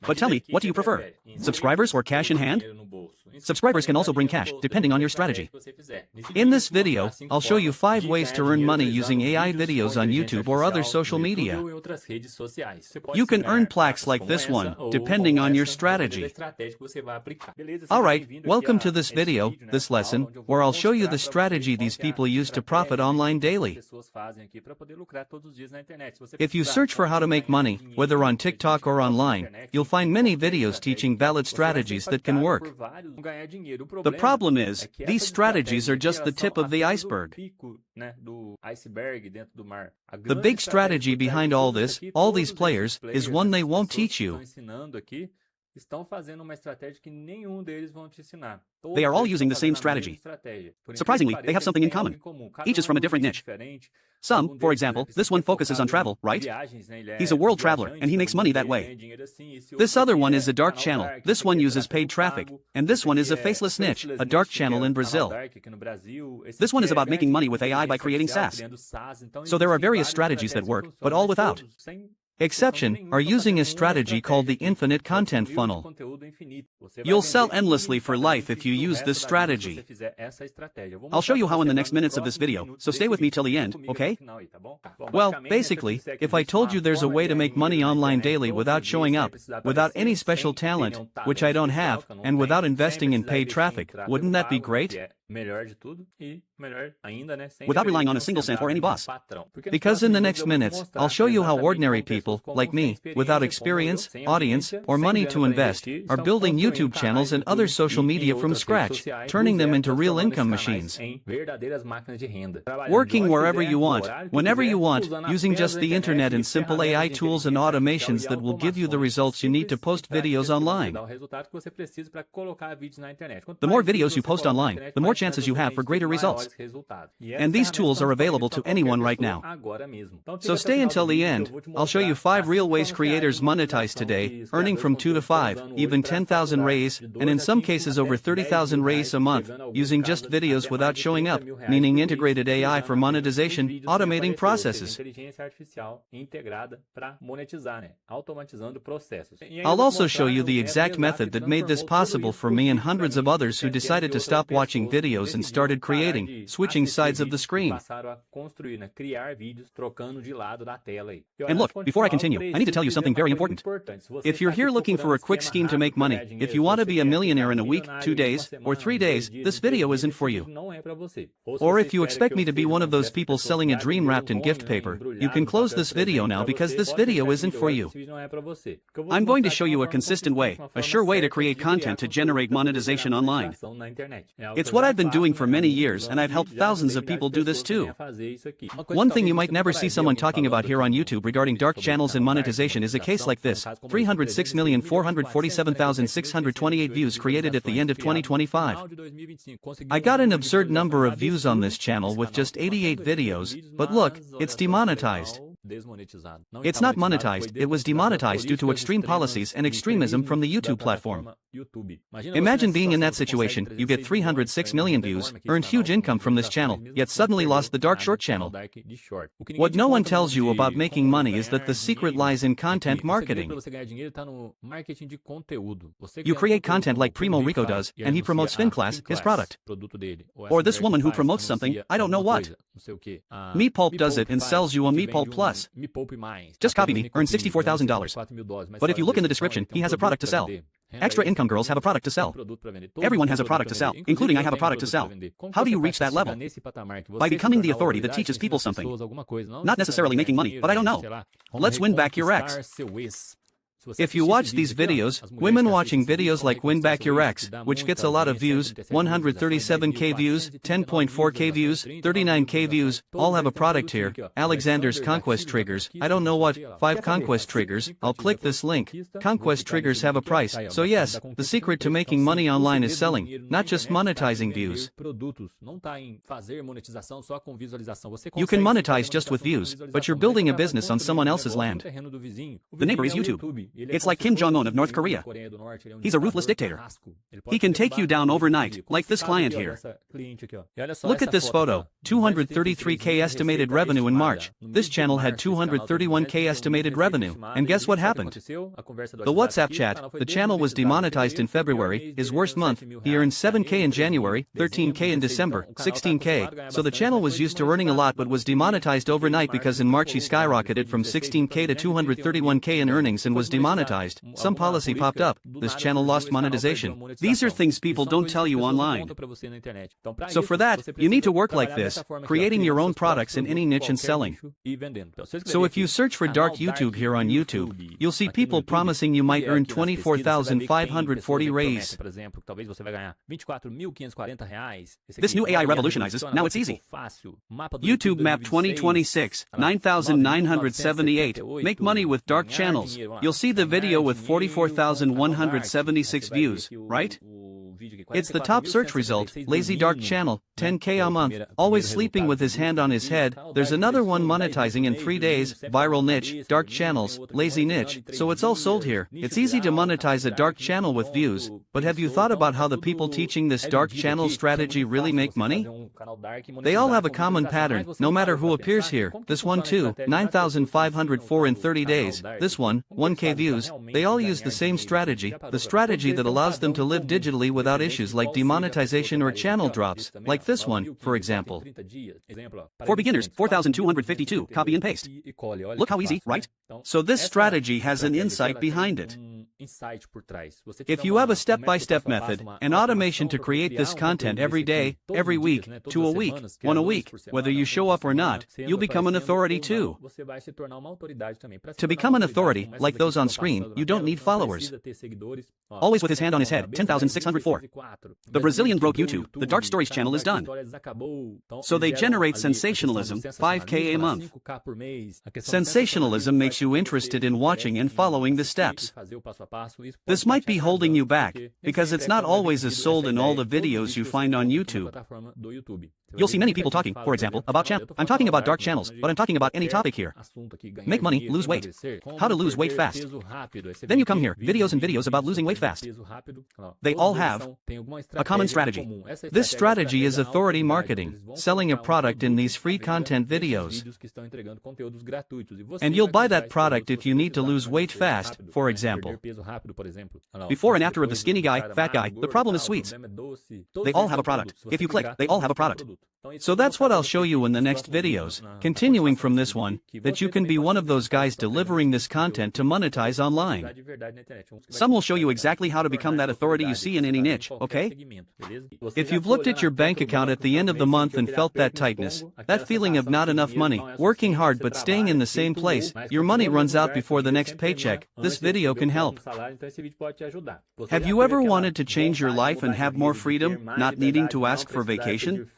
But tell me, what do you prefer? Subscribers or cash in hand? Subscribers can also bring cash, depending on your strategy. In this video, I'll show you 5 ways to earn money using AI videos on YouTube or other social media. You can earn plaques like this one, depending on your strategy. Alright, welcome to this video, this lesson, where I'll show you the strategy these people use to profit online daily. If you search for how to make money, whether on TikTok or online, you'll find many videos teaching valid strategies that can work. The problem is, these strategies are just the tip of the iceberg. The big strategy behind all these players, is one they won't teach you. They are all using the same strategy. Surprisingly, they have something in common. Each is from a different niche. Some, for example, this one focuses on travel, right? He's a world traveler, and he makes money that way. This other one is a dark channel, this one uses paid traffic, and this one is a faceless niche, a dark channel in Brazil. This one is about making money with AI by creating SaaS. So there are various strategies that work, but all without exception, are using a strategy called the infinite content funnel. You'll sell endlessly for life if you use this strategy. I'll show you how in the next minutes of this video, so stay with me till the end, okay? Well, basically, if I told you there's a way to make money online daily without showing up, without any special talent, which I don't have, and without investing in paid traffic, wouldn't that be great? Without relying on a single cent or any boss. Because in the next minutes, I'll show you how ordinary people, like me, without experience, audience, or money to invest, are building YouTube channels and other social media from scratch, turning them into real income machines. Working wherever you want, whenever you want, using just the internet and simple AI tools and automations that will give you the results you need to post videos online. The more videos you post online, the more chances you have for greater results. And these tools are available to anyone right now. So stay until the end. I'll show you 5 real ways creators monetize today, earning from 2 to 5, even 10,000 reais, and in some cases over 30,000 reais a month, using just videos without showing up, meaning integrated AI for monetization, automating processes. I'll also show you the exact method that made this possible for me and hundreds of others who decided to stop watching videos and started creating, switching sides of the screen. And look, before I continue, I need to tell you something very important. If you're here looking for a quick scheme to make money, if you want to be a millionaire in a week, 2 days, or 3 days, this video isn't for you. Or if you expect me to be one of those people selling a dream wrapped in gift paper, you can close this video now because this video isn't for you. I'm going to show you a consistent way, a sure way to create content to generate monetization online. It's what I've been doing for many years, and I've helped thousands of people do this too. One thing you might never see someone talking about here on YouTube regarding dark channels and monetization is a case like this: 306,447,628 views created at the end of 2025. I got an absurd number of views on this channel with just 88 videos, but look, it's demonetized. It's not monetized, it was demonetized due to extreme policies and extremism from the YouTube platform. Imagine being in that situation, you get 306 million views, earned huge income from this channel, yet suddenly lost the dark short channel. What no one tells you about making money is that the secret lies in content marketing. You create content like Primo Rico does, and he promotes FinClass, his product. Or this woman who promotes something, I don't know what. Me Pulp does it and sells you a Me Pulp Plus. Just copy me, earn $64,000. But if you look in the description, he has a product to sell. Extra income girls have a product to sell. Everyone has a product to sell, including I have a product to sell. How do you reach that level? By becoming the authority that teaches people something. Not necessarily making money, but I don't know. Let's win back your ex. If you watch these videos, women watching videos like Win Back Your Ex, which gets a lot of views, 137k views, 10.4k views, 39k views, all have a product here, Alexander's Conquest Triggers, I don't know what, 5 Conquest Triggers, I'll click this link. Conquest Triggers have a price, so yes, the secret to making money online is selling, not just monetizing views. You can monetize just with views, but you're building a business on someone else's land. The neighbor is YouTube. It's like Kim Jong-un of North Korea. He's a ruthless dictator. He can take you down overnight, like this client here. Look at this photo, 233K estimated revenue in March. This channel had 231K estimated revenue, and guess what happened? The WhatsApp chat, the channel was demonetized in February, his worst month. He earned 7K in January, 13K in December, 16K, so the channel was used to earning a lot but was demonetized overnight because in March he skyrocketed from 16K to 231K in earnings and was demonetized. Some policy popped up, this channel lost monetization. These are things people don't tell you online. So for that, you need to work like this, creating your own products in any niche and selling. So if you search for dark YouTube here on YouTube, you'll see people promising you might earn 24,540 raise. This new AI revolutionizes, now it's easy. YouTube Map 2026, 9,978, make money with dark channels. You'll see the video with 44,176 views, right? It's the top search result, lazy dark channel, 10K a month, always sleeping with his hand on his head. There's another one monetizing in 3 days, viral niche, dark channels, lazy niche, so it's all sold here. It's easy to monetize a dark channel with views, but have you thought about how the people teaching this dark channel strategy really make money? They all have a common pattern, no matter who appears here. This one too, 9,504 in 30 days, this one, 1K views. They all use the same strategy, the strategy that allows them to live digitally without issues like demonetization or channel drops, like this one, for example. For beginners, 4,252, copy and paste. Look how easy, right? So this strategy has an insight behind it. If you have a step-by-step method, an automation to create this content every day, every week, 2 a week, 1 a week, whether you show up or not, you'll become an authority too. To become an authority, like those on screen, you don't need followers. Always with his hand on his head, 10,604. The Brazilian broke YouTube, the Dark Stories channel is done. So they generate sensationalism, 5K a month. Sensationalism makes you interested in watching and following the steps. This might be holding you back, because it's not always as sold in all the videos you find on YouTube. You'll see many people talking, for example, about channel. I'm talking about dark channels, but I'm talking about any topic here. Make money, lose weight. How to lose weight fast. Then you come here, videos and videos about losing weight fast. They all have a common strategy. This strategy is authority marketing, selling a product in these free content videos. And you'll buy that product if you need to lose weight fast, for example. Before and after of the skinny guy, fat guy, the problem is sweets. They all have a product. If you click, they all have a product. So that's what I'll show you in the next videos, continuing from this one, that you can be one of those guys delivering this content to monetize online. Some will show you exactly how to become that authority you see in any niche, okay? If you've looked at your bank account at the end of the month and felt that tightness, that feeling of not enough money, working hard but staying in the same place, your money runs out before the next paycheck, this video can help. Have you ever wanted to change your life and have more freedom, not needing to ask for vacation?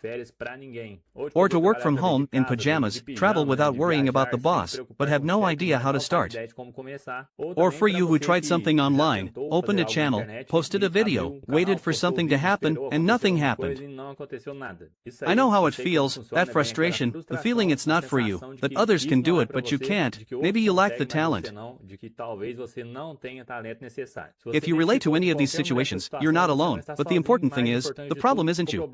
Or to work from home, in pajamas, travel without worrying about the boss, but have no idea how to start? Or for you who tried something online, opened a channel, posted a video, waited for something to happen, and nothing happened. I know how it feels, that frustration, the feeling it's not for you, that others can do it but you can't, maybe you lack the talent. If you relate to any of these situations, you're not alone, but the important thing is, the problem isn't you.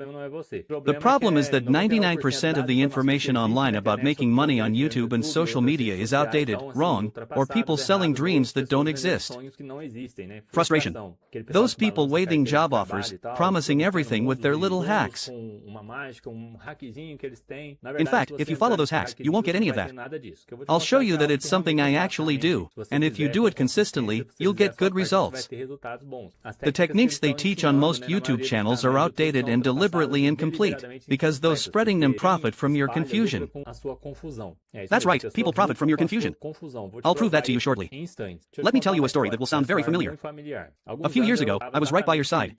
The problem is that 99% of the information online about making money on YouTube and social media is outdated, wrong, or people selling dreams that don't exist. Frustration. Those people waving job offers, promising everything with their little hacks. In fact, if you follow those hacks, you won't get any of that. I'll show you that it's something I actually do, and if you do it consistently, you'll get good results. The techniques they teach on most YouTube channels are outdated and deliberately incomplete, because those spreading them profit from your confusion. That's right, people profit from your confusion. I'll prove that to you shortly. Let me tell you a story that will sound very familiar. A few years ago, I was right by your side.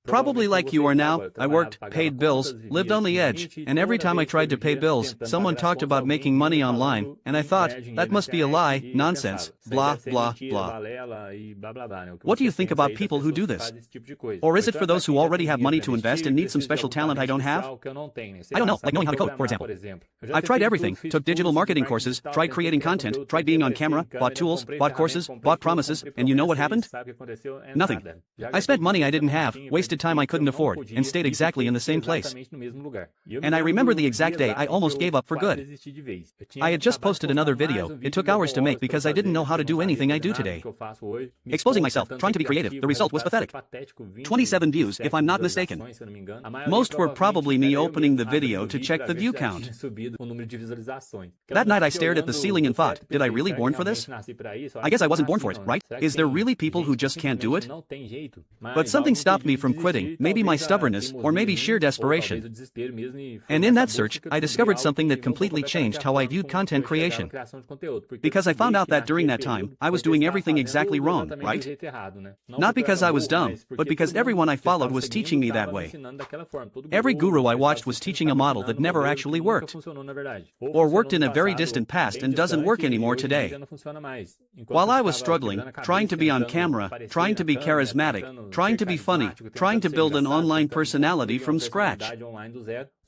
Probably like you are now, I worked, paid bills, lived on the edge, and every time I tried to pay bills, someone talked about making money online, and I thought, that must be a lie, nonsense, blah, blah, blah. What do you think about people who do this? Or is it for those who already have money to invest and need some special talent I don't have? I don't know, like knowing how to code, for example. I've tried everything, took digital marketing courses, tried creating content, tried being on camera, bought tools, bought courses, bought promises, and you know what happened? Nothing. I spent money I didn't have, wasted time I couldn't afford, and stayed exactly in the same place. And I remember the exact day I almost gave up for good. I had just posted another video, it took hours to make because I didn't know how to do anything I do today. Exposing myself, trying to be creative, the result was pathetic. 27 views, if I'm not mistaken. Most were probably me opening the video to check the view count. That night I stared at the ceiling and thought, did I really born for this? I guess I wasn't born for it, right? Is there really people who just can't do it? But something stopped me from quitting, maybe my stubbornness, or maybe sheer desperation. And in that search, I discovered something that completely changed how I viewed content creation. Because I found out that during that time, I was doing everything exactly wrong, right? Not because I was dumb, but because everyone I followed was teaching me that way. Every guru I watched was teaching a model that never actually worked. Or worked in a very distant past and doesn't work anymore today. While I was struggling, trying to be on camera, trying to be charismatic, trying to be funny, trying to build an online personality from scratch,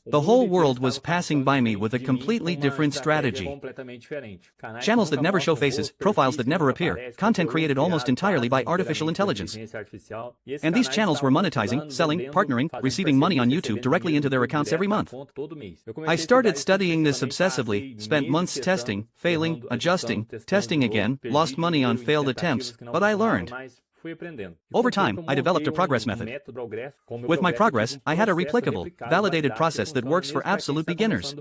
the whole world was passing by me with a completely different strategy. Channels that never show faces, profiles that never appear, content created almost entirely by artificial intelligence. And these channels were monetizing, selling, partnering, receiving money on YouTube directly into their accounts every month. I started studying this obsessively, spent months testing, failing, adjusting, testing again, lost money on failed attempts, but I learned. Over time, I developed a progress method. With my progress, I had a replicable, validated process that works for absolute beginners.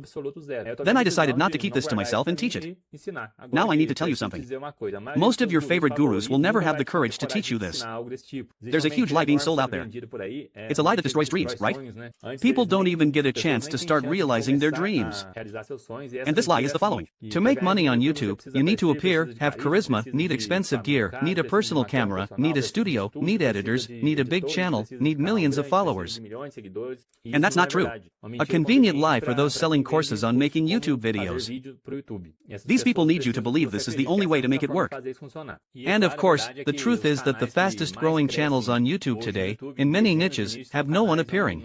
Then I decided not to keep this to myself and teach it. Now I need to tell you something. Most of your favorite gurus will never have the courage to teach you this. There's a huge lie being sold out there. It's a lie that destroys dreams, right? People don't even get a chance to start realizing their dreams. And this lie is the following. To make money on YouTube, you need to appear, have charisma, need expensive gear, need a personal camera, need a studio, need editors, need a big channel, need millions of followers. And that's not true. A convenient lie for those selling courses on making YouTube videos. These people need you to believe this is the only way to make it work. And of course, the truth is that the fastest growing channels on YouTube today, in many niches, have no one appearing.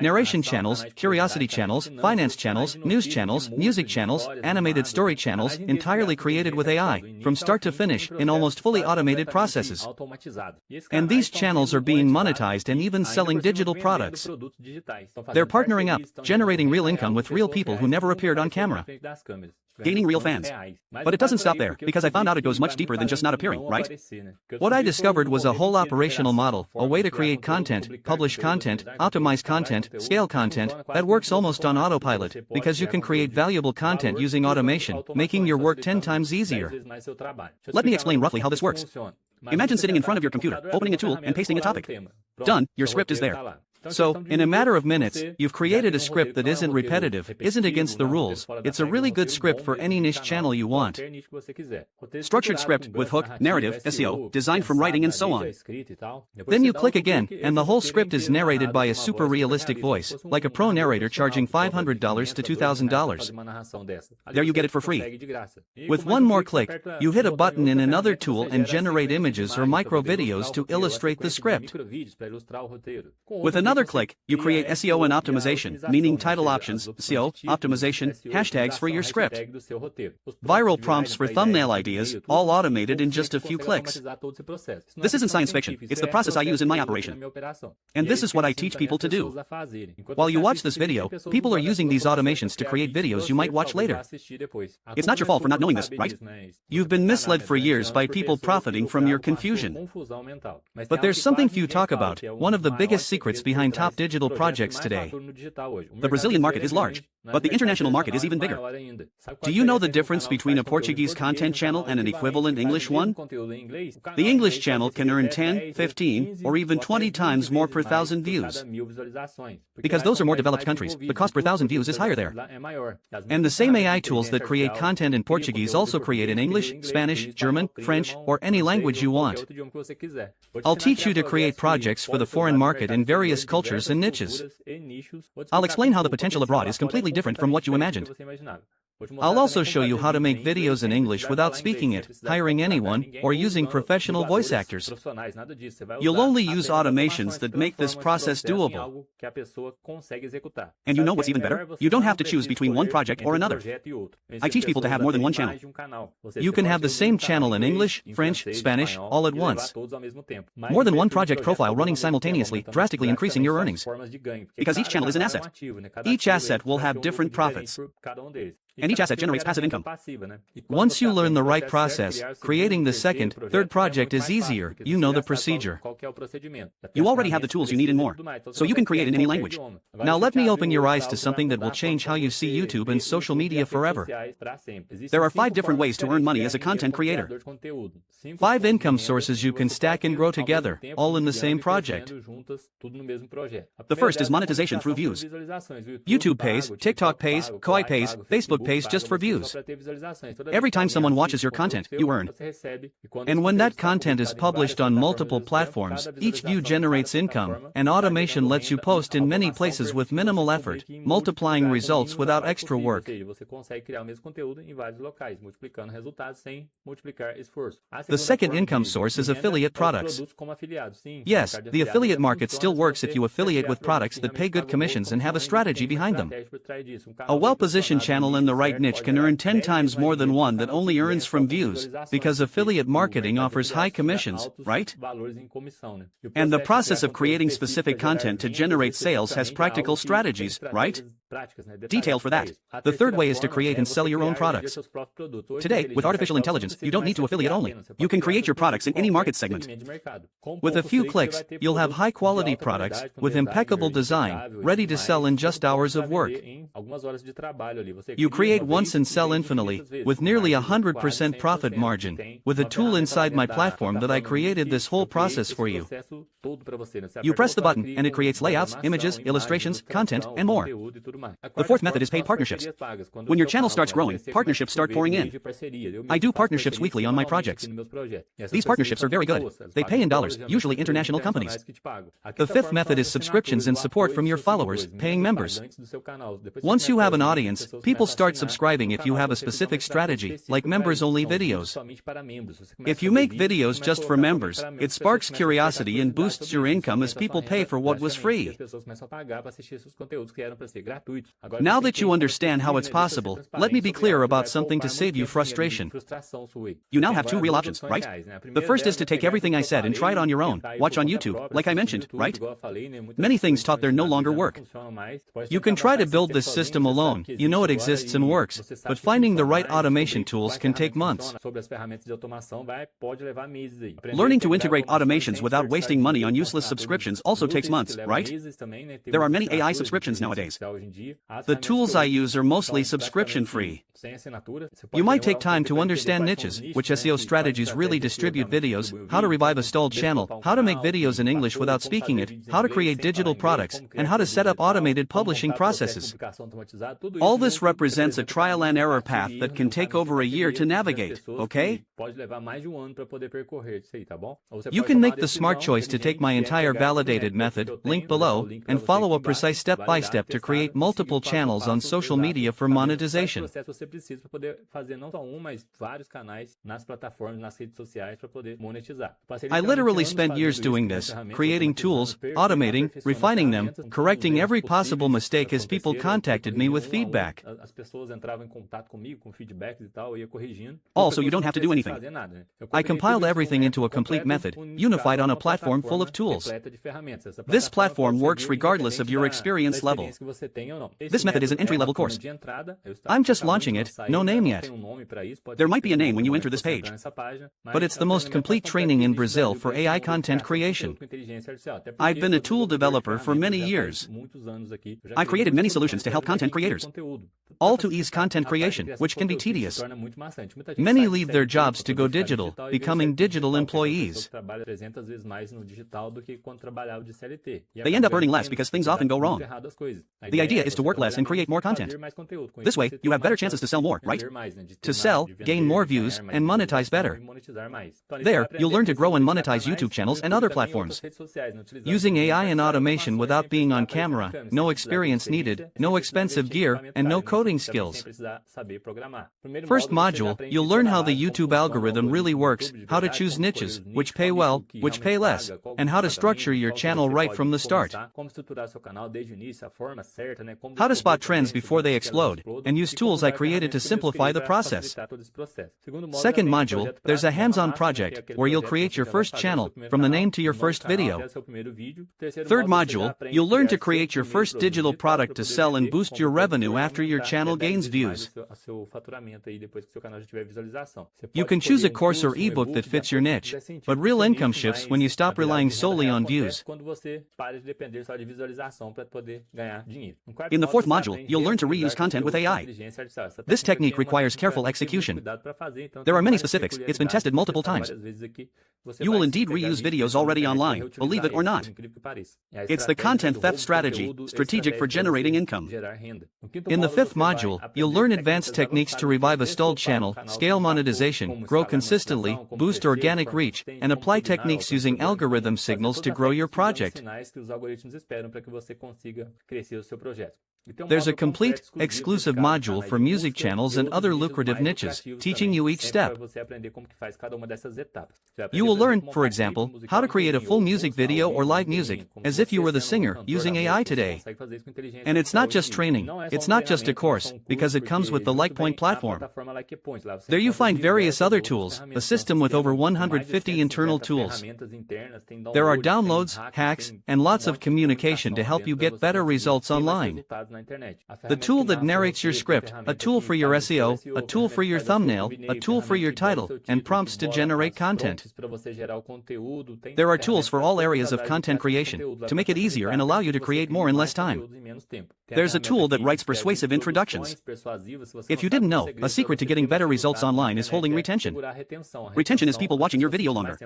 Narration channels, curiosity channels, finance channels, news channels, music channels, animated story channels, entirely created with AI, from start to finish, in almost fully automated processes. And these channels are being monetized and even selling digital products. They're partnering up, generating real income with real people who never appeared on camera. Gaining real fans. But it doesn't stop there, because I found out it goes much deeper than just not appearing, right? What I discovered was a whole operational model, a way to create content, publish content, optimize content, scale content, that works almost on autopilot, because you can create valuable content using automation, making your work 10 times easier. Let me explain roughly how this works. Imagine sitting in front of your computer, opening a tool, and pasting a topic. Done, your script is there. So, in a matter of minutes, you've created a script that isn't repetitive, isn't against the rules. It's a really good script for any niche channel you want. Structured script with hook, narrative, SEO, designed from writing and so on. Then you click again, and the whole script is narrated by a super realistic voice, like a pro narrator charging $500 to $2,000. There you get it for free. With one more click, you hit a button in another tool and generate images or micro videos to illustrate the script. With another click, you create SEO and optimization, meaning title options, SEO, optimization, hashtags for your script. Viral prompts for thumbnail ideas, all automated in just a few clicks. This isn't science fiction, it's the process I use in my operation. And this is what I teach people to do. While you watch this video, people are using these automations to create videos you might watch later. It's not your fault for not knowing this, right? You've been misled for years by people profiting from your confusion. But there's something few talk about, one of the biggest secrets behind top digital projects today. The Brazilian market is large. But the international market is even bigger. Do you know the difference between a Portuguese content channel and an equivalent English one? The English channel can earn 10, 15, or even 20 times more per thousand views. Because those are more developed countries, the cost per thousand views is higher there. And the same AI tools that create content in Portuguese also create in English, Spanish, German, French, or any language you want. I'll teach you to create projects for the foreign market in various cultures and niches. I'll explain how the potential abroad is completely different from what you imagined. I'll also show you how to make videos in English without speaking it, hiring anyone, or using professional voice actors. You'll only use automations that make this process doable. And you know what's even better? You don't have to choose between one project or another. I teach people to have more than one channel. You can have the same channel in English, French, Spanish, all at once. More than one project profile running simultaneously, drastically increasing your earnings. Because each channel is an asset. Each asset will have different profits. And each asset generates passive income. Once you learn the right process, creating the second, third project is easier. You know the procedure. You already have the tools you need and more. So you can create in any language. Now let me open your eyes to something that will change how you see YouTube and social media forever. There are 5 different ways to earn money as a content creator. 5 income sources you can stack and grow together, all in the same project. The first is monetization through views. YouTube pays, TikTok pays, Koi pays, Facebook pays just for views. Every time someone watches your content, you earn. And when that content is published on multiple platforms, each view generates income, and automation lets you post in many places with minimal effort, multiplying results without extra work. The second income source is affiliate products. Yes, the affiliate market still works if you affiliate with products that pay good commissions and have a strategy behind them. A well-positioned channel in the right niche can earn 10 times more than one that only earns from views, because affiliate marketing offers high commissions, right? And the process of creating specific content to generate sales has practical strategies, right? Detailed for that. The third way is to create and sell your own products. Today, with artificial intelligence, you don't need to affiliate only. You can create your products in any market segment. With a few clicks, you'll have high-quality products, with impeccable design, ready to sell in just hours of work. You create once and sell infinitely, with nearly 100% profit margin, with a tool inside my platform that I created this whole process for you. You press the button, and it creates layouts, images, illustrations, content, and more. The fourth method is paid partnerships. When your channel starts growing, partnerships start pouring in. I do partnerships weekly on my projects. These partnerships are very good. They pay in dollars, usually international companies. The fifth method is subscriptions and support from your followers, paying members. Once you have an audience, people start subscribing if you have a specific strategy, like members-only videos. If you make videos just for members, it sparks curiosity and boosts your income as people pay for what was free. Now that you understand how it's possible, let me be clear about something to save you frustration. You now have 2 real options, right? The first is to take everything I said and try it on your own, watch on YouTube, like I mentioned, right? Many things taught there no longer work. You can try to build this system alone, you know it exists and works, but finding the right automation tools can take months. Learning to integrate automations without wasting money on useless subscriptions also takes months, right? There are many AI subscriptions nowadays. The tools I use are mostly subscription-free. You might take time to understand niches, which SEO strategies really distribute videos, how to revive a stalled channel, how to make videos in English without speaking it, how to create digital products, and how to set up automated publishing processes. All this represents a trial and error path that can take over a year to navigate, okay? You can make the smart choice to take my entire validated method, link below, and follow a precise step-by-step to create multiple channels on social media for monetization. I literally spent years doing this, creating tools, automating, refining them, correcting every possible mistake as people contacted me with feedback. Also, you don't have to do anything. I compiled everything into a complete method, unified on a platform full of tools. This platform works regardless of your experience level. This method is an entry-level course. I'm just launching it, no name yet. There might be a name when you enter this page, but it's the most complete training in Brazil for AI content creation. I've been a tool developer for many years. I created many solutions to help content creators, all to ease content creation, which can be tedious. Many leave their jobs to go digital, becoming digital employees. They end up earning less because things often go wrong. The idea is to work less and create more content. This way, you have better chances to sell more, right? To sell, gain more views, and monetize better. There, you'll learn to grow and monetize YouTube channels and other platforms. Using AI and automation without being on camera, no experience needed, no expensive gear, and no coding skills. First module, you'll learn how the YouTube algorithm really works, how to choose niches, which pay well, which pay less, and how to structure your channel right from the start. How to spot trends before they explode, and use tools I created to simplify the process. Second module, there's a hands-on project, where you'll create your first channel, from the name to your first video. Third module, you'll learn to create your first digital product to sell and boost your revenue after your channel gains views. You can choose a course or ebook that fits your niche, but real income shifts when you stop relying solely on views. In the fourth module, you'll learn to reuse content with AI. This technique requires careful execution. There are many specifics, it's been tested multiple times. You will indeed reuse videos already online, believe it or not. It's the content theft strategy, strategic for generating income. In the fifth module, you'll learn advanced techniques to revive a stalled channel, scale monetization, grow consistently, boost organic reach, and apply techniques using algorithm signals to grow your project. There's a complete, exclusive module for music channels and other lucrative niches, teaching you each step. You will learn, for example, how to create a full music video or live music, as if you were the singer, using AI today. And it's not just training, it's not just a course, because it comes with the LikePoint platform. There you find various other tools, a system with over 150 internal tools. There are downloads, hacks, and lots of communication to help you get better results online. The tool that narrates your script, a tool for your SEO, a tool for your thumbnail, a tool for your title, and prompts to generate content. There are tools for all areas of content creation, to make it easier and allow you to create more in less time. There's a tool that writes persuasive introductions. If you didn't know, a secret to getting better results online is holding retention. Retention is people watching your video longer.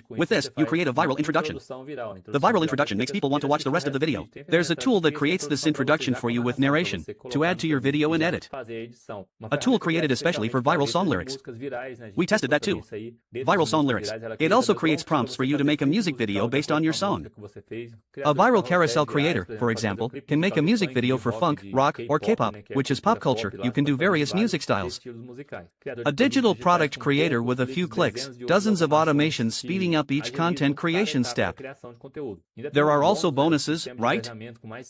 With this, you create a viral introduction. The viral introduction makes people want to watch the rest of the video. There's a tool that creates this introduction for you with narration, to add to your video and edit. A tool created especially for viral song lyrics. We tested that too. Viral song lyrics. It also creates prompts for you to make a music video based on your song. A viral carousel creator, for example, can make a music video for funk, rock, or K-pop, which is pop culture. You can do various music styles. A digital product creator with a few clicks, dozens of automations speeding up each content creation step. There are also bonuses, right?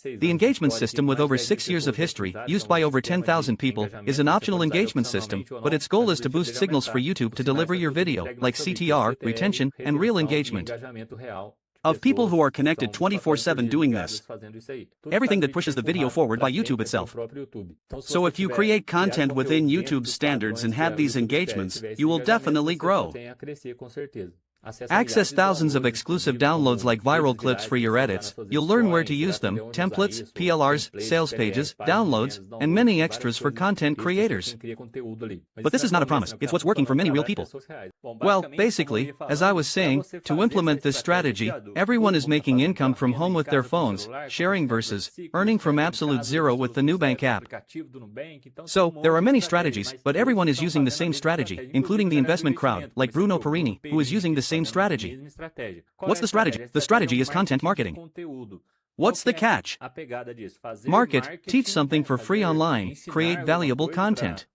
The engagement system with over 6 years of history, used by over 10,000 people, is an optional engagement system, but its goal is to boost signals for YouTube to deliver your video, like CTR, retention, and real engagement. Of people who are connected 24/7 doing this. Everything that pushes the video forward by YouTube itself. So if you create content within YouTube's standards and have these engagements, you will definitely grow. Access thousands of exclusive downloads like viral clips for your edits. You'll learn where to use them, templates, PLRs, sales pages, downloads, and many extras for content creators. But this is not a promise, it's what's working for many real people. Well, basically, as I was saying, to implement this strategy, everyone is making income from home with their phones, sharing versus earning from absolute zero with the Nubank app. So, there are many strategies, but everyone is using the same strategy, including the investment crowd, like Bruno Perini, who is using the same strategy. What's the strategy? The strategy is content marketing. What's the catch? Market, teach something for free online, create valuable content.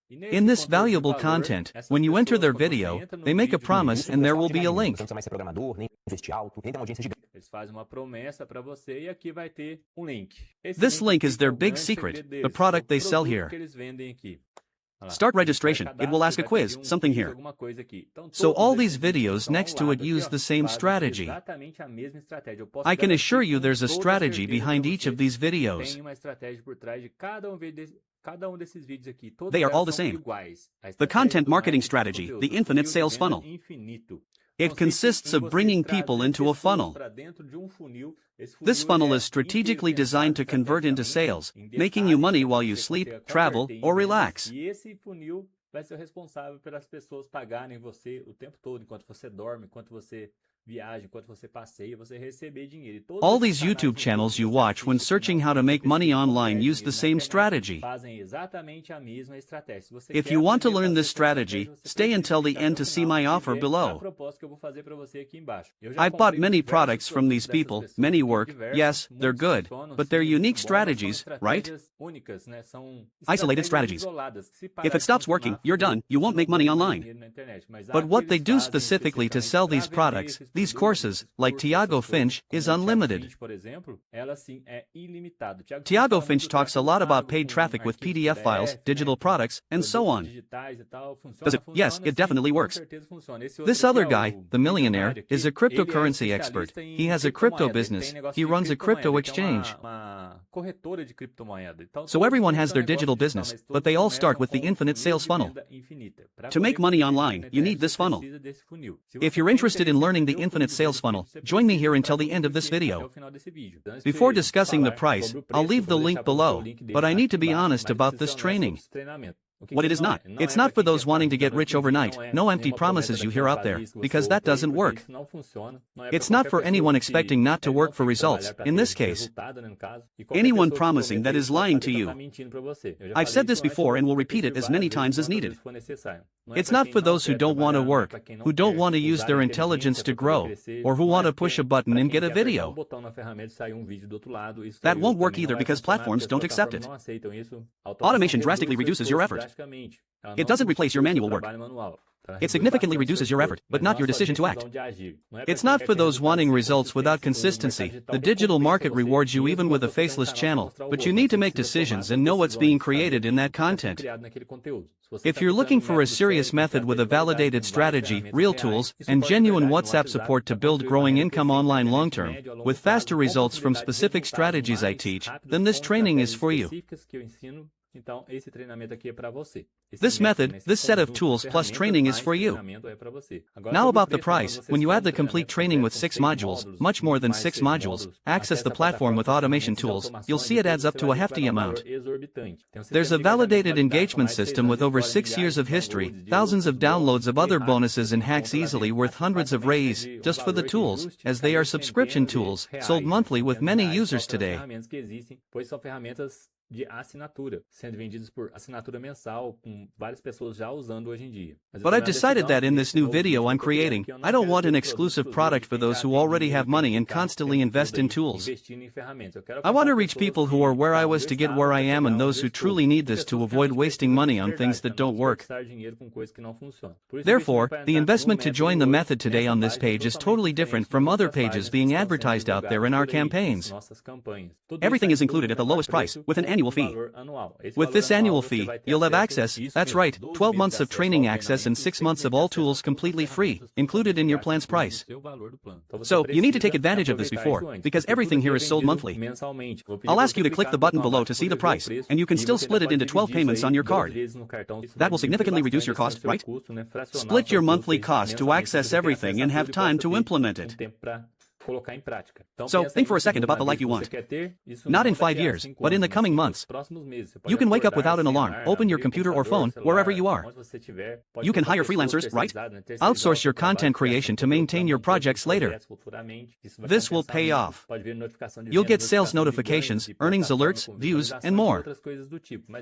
In this valuable content, when you enter their video, they make a promise and there will be a link. Eles fazem uma promessa para você e aqui vai ter link. This link is their big secret, the product they sell here. Que eles vendem aqui. Start registration. It will ask a quiz, something here. So all these videos next to it use the same strategy. I can assure you there's a strategy behind each of these videos. They are all the same. The content marketing strategy, the infinite sales funnel. It consists of bringing people into a funnel. This funnel is strategically designed to convert into sales, making you money while you sleep, travel, or relax. Vai ser responsável pelas pessoas pagarem você o tempo todo, enquanto você dorme, enquanto você viaja, enquanto você passeia, você receber dinheiro. All these YouTube channels you watch when searching how to make money online use the same strategy. Fazem exatamente a mesma estratégia. If you want to learn this strategy, stay until the end to see my offer below. I've bought many products from these people, many work, yes, they're good, but they're unique strategies, right? Isolated strategies. If it stops working, you're done, you won't make money online. But what they do specifically to sell these products, these courses, like Tiago Finch, is unlimited. Tiago Finch talks a lot about paid traffic with PDF files, digital products, and so on. Does it? Yes, it definitely works. This other guy, the millionaire, is a cryptocurrency expert. He has a crypto business. He runs a crypto exchange. So everyone has their digital business, but they all start with the infinite sales funnel. To make money online, you need this funnel. If you're interested in learning the infinite sales funnel, join me here until the end of this video. Before discussing the price, I'll leave the link below, but I need to be honest about this training. What it is not. It's not for those wanting to get rich overnight, no empty promises you hear out there, because that doesn't work. It's not for anyone expecting not to work for results, in this case. Anyone promising that is lying to you. I've said this before and will repeat it as many times as needed. It's not for those who don't want to work, who don't want to use their intelligence to grow, or who want to push a button and get a video. That won't work either because platforms don't accept it. Automation drastically reduces your effort. It doesn't replace your manual work. It significantly reduces your effort, but not your decision to act. It's not for those wanting results without consistency. The digital market rewards you even with a faceless channel, but you need to make decisions and know what's being created in that content. If you're looking for a serious method with a validated strategy, real tools, and genuine WhatsApp support to build growing income online long-term, with faster results from specific strategies I teach, then this training is for you. This method, this set of tools plus training is for you. Now about the price, when you add the complete training with 6 modules, much more than 6 modules, access the platform with automation tools, you'll see it adds up to a hefty amount. There's a validated engagement system with over 6 years of history, thousands of downloads of other bonuses and hacks easily worth hundreds of raise, just for the tools, as they are subscription tools, sold monthly with many users today. De assinatura, sendo vendidos por assinatura mensal, com várias pessoas já usando hoje em dia. But I've decided that in this new video I'm creating, I don't want an exclusive product for those who already have money and constantly invest in tools. I want to reach people who are where I was to get where I am and those who truly need this to avoid wasting money on things that don't work. Therefore, the investment to join the method today on this page is totally different from other pages being advertised out there in our campaigns. Everything is included at the lowest price, with an annual fee. With this annual fee, you'll have access, that's right, 12 months of training access and 6 months of all tools completely free, included in your plan's price. So, you need to take advantage of this before, because everything here is sold monthly. I'll ask you to click the button below to see the price, and you can still split it into 12 payments on your card. That will significantly reduce your cost, right? Split your monthly cost to access everything and have time to implement it. So, think for a second about the life you want. Not in 5 years, but in the coming months. You can wake up without an alarm, open your computer or phone, wherever you are. You can hire freelancers, right? Outsource your content creation to maintain your projects later. This will pay off. You'll get sales notifications, earnings alerts, views, and more.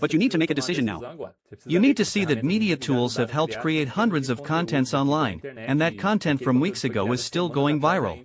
But you need to make a decision now. You need to see that media tools have helped create hundreds of contents online, and that content from weeks ago is still going viral.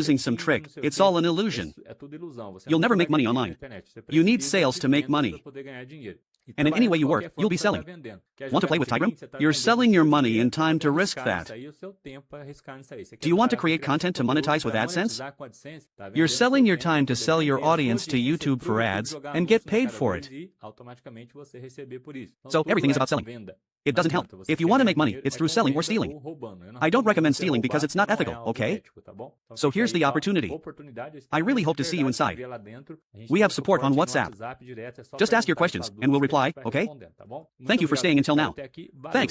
using some trick, it's all an illusion. You'll never make money online. You need sales to make money. And in any way you work, you'll be selling. Want to play with Tigram? You're selling your money and time to risk that. Do you want to create content to monetize with AdSense? You're selling your time to sell your audience to YouTube for ads and get paid for it. So everything is about selling. It doesn't help. If you want to make money, it's through selling or stealing. I don't recommend stealing because it's not ethical, okay? So here's the opportunity. I really hope to see you inside. We have support on WhatsApp. Just ask your questions and we'll reply, okay? Thank you for staying until now. Thanks.